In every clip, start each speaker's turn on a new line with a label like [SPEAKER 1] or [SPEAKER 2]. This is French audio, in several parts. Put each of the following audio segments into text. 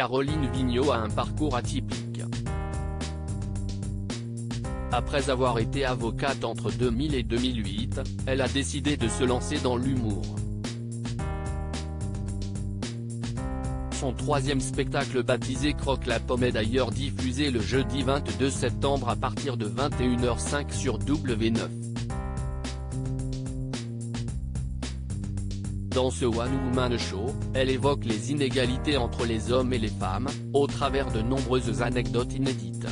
[SPEAKER 1] Caroline Vigneault a un parcours atypique. Après avoir été avocate entre 2000 et 2008, elle a décidé de se lancer dans l'humour. Son troisième spectacle baptisé Croque la pomme est d'ailleurs diffusé le jeudi 22 septembre à partir de 21h05 sur W9. Dans ce One Woman Show, elle évoque les inégalités entre les hommes et les femmes, au travers de nombreuses anecdotes inédites.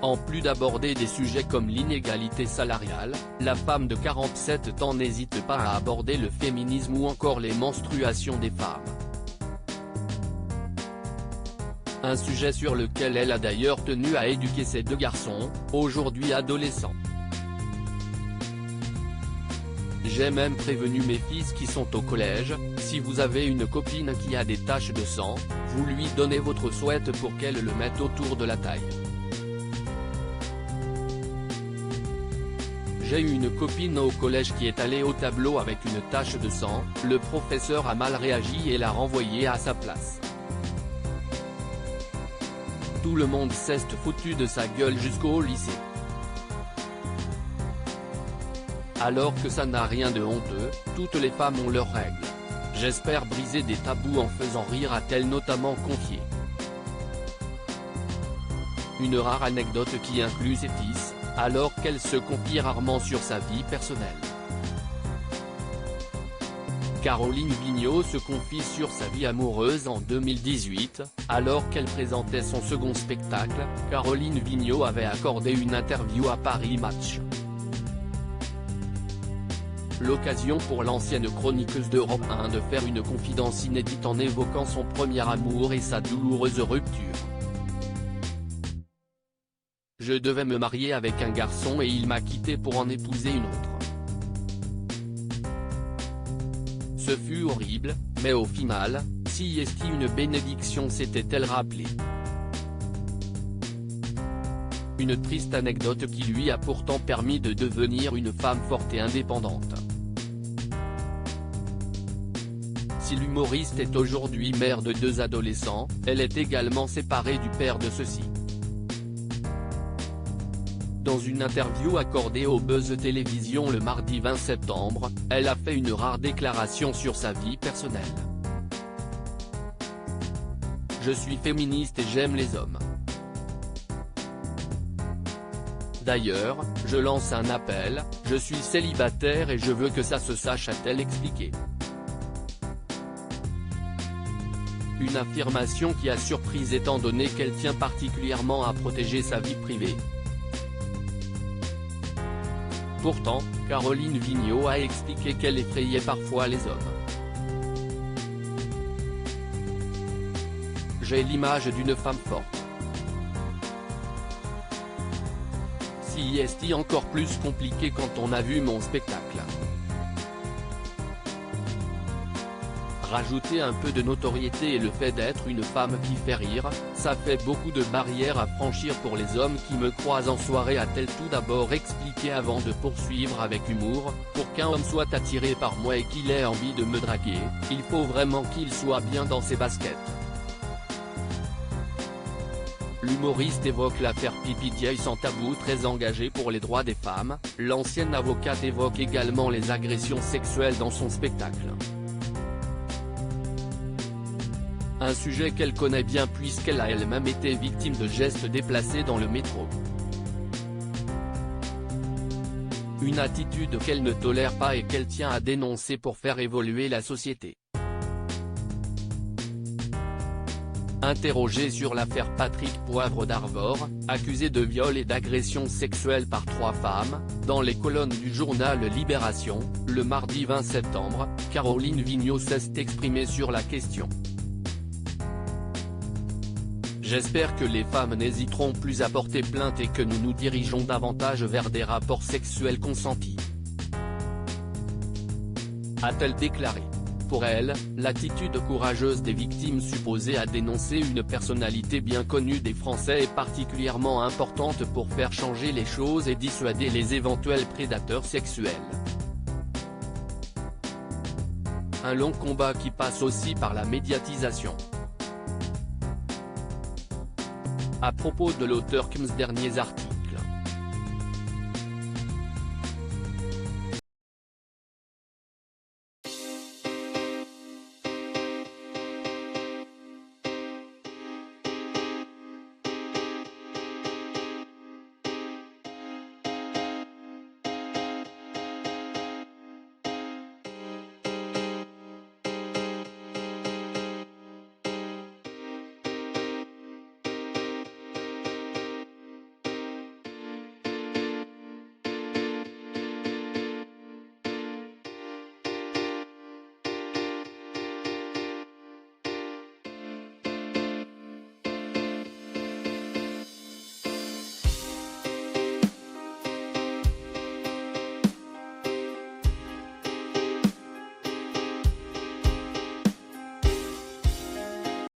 [SPEAKER 1] En plus d'aborder des sujets comme l'inégalité salariale, la femme de 47 ans n'hésite pas à aborder le féminisme ou encore les menstruations des femmes. Un sujet sur lequel elle a d'ailleurs tenu à éduquer ses deux garçons, aujourd'hui adolescents. J'ai même prévenu mes fils qui sont au collège, si vous avez une copine qui a des taches de sang, vous lui donnez votre sweat pour qu'elle le mette autour de la taille. J'ai eu une copine au collège qui est allée au tableau avec une tache de sang, le professeur a mal réagi et l'a renvoyée à sa place. Tout le monde s'est foutu de sa gueule jusqu'au lycée. Alors que ça n'a rien de honteux, toutes les femmes ont leurs règles. J'espère briser des tabous en faisant rire, a-t-elle notamment confié. Une rare anecdote qui inclut ses fils, alors qu'elle se confie rarement sur sa vie personnelle. Caroline Vigneault se confie sur sa vie amoureuse en 2018, alors qu'elle présentait son second spectacle. Caroline Vigneault avait accordé une interview à Paris Match. L'occasion pour l'ancienne chroniqueuse d'Europe 1 de faire une confidence inédite en évoquant son premier amour et sa douloureuse rupture. Je devais me marier avec un garçon et il m'a quitté pour en épouser une autre. Ce fut horrible, mais au final, si est une bénédiction, s'était-elle rappelée. Une triste anecdote qui lui a pourtant permis de devenir une femme forte et indépendante. Si l'humoriste est aujourd'hui mère de deux adolescents, elle est également séparée du père de ceux-ci. Dans une interview accordée au Buzz Télévision le mardi 20 septembre, elle a fait une rare déclaration sur sa vie personnelle. Je suis féministe et j'aime les hommes. D'ailleurs, je lance un appel, je suis célibataire et je veux que ça se sache, a-t-elle expliqué. Une affirmation qui a surpris étant donné qu'elle tient particulièrement à protéger sa vie privée. Pourtant, Caroline Vigneault a expliqué qu'elle effrayait parfois les hommes. J'ai l'image d'une femme forte. Si est encore plus compliqué quand on a vu mon spectacle. Rajouter un peu de notoriété et le fait d'être une femme qui fait rire, ça fait beaucoup de barrières à franchir pour les hommes qui me croisent en soirée, a-t-elle tout d'abord expliqué avant de poursuivre avec humour. Pour qu'un homme soit attiré par moi et qu'il ait envie de me draguer, il faut vraiment qu'il soit bien dans ses baskets. L'humoriste évoque l'affaire Pipi Diaye sans tabou, très engagée pour les droits des femmes. L'ancienne avocate évoque également les agressions sexuelles dans son spectacle. Un sujet qu'elle connaît bien puisqu'elle a elle-même été victime de gestes déplacés dans le métro. Une attitude qu'elle ne tolère pas et qu'elle tient à dénoncer pour faire évoluer la société. Interrogée sur l'affaire Patrick Poivre d'Arvor, accusé de viol et d'agression sexuelle par 3 femmes, dans les colonnes du journal Libération, le mardi 20 septembre, Caroline Vigneault s'est exprimée sur la question. J'espère que les femmes n'hésiteront plus à porter plainte et que nous nous dirigeons davantage vers des rapports sexuels consentis, a-t-elle déclaré. Pour elle, l'attitude courageuse des victimes supposées à dénoncer une personnalité bien connue des Français est particulièrement importante pour faire changer les choses et dissuader les éventuels prédateurs sexuels. Un long combat qui passe aussi par la médiatisation. À propos de l'auteur, derniers articles.